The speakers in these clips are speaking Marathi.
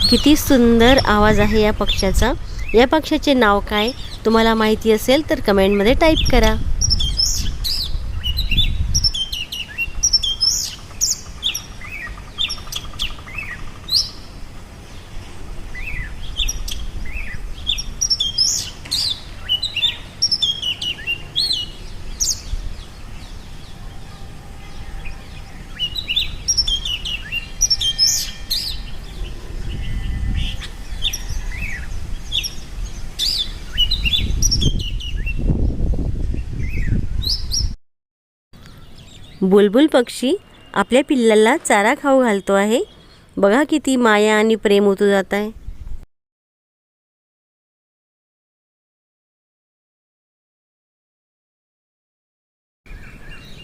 किती सुंदर आवाज आहे या पक्ष्याचा। या पक्ष्याचे नाव काय तुम्हाला माहिती असेल तर कमेंटमध्ये टाईप करा। बुलबुल पक्षी आपल्या पिल्लाला चारा खाऊ घालतो आहे। बघा किती माया आणि प्रेम उतू जात आहे।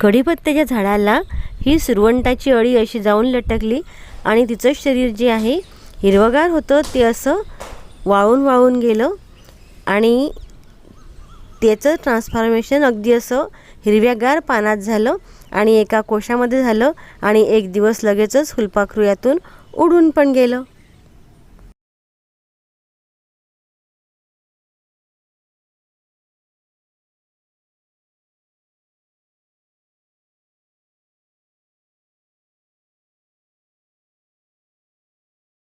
कढीपत्त्याच्या झाडाला ही सुरवंटाची अळी अशी जाऊन लटकली आणि तिचं शरीर जे आहे हिरवगार होतं ते असं वाळून गेलं आणि त्याचं ट्रान्सफॉर्मेशन अगदी असं हिरव्यागार पानात झालं आणि एका कोशामध्ये झालं आणि एक दिवस लगेचच फुलपाखरू यातून उडून पण गेलं।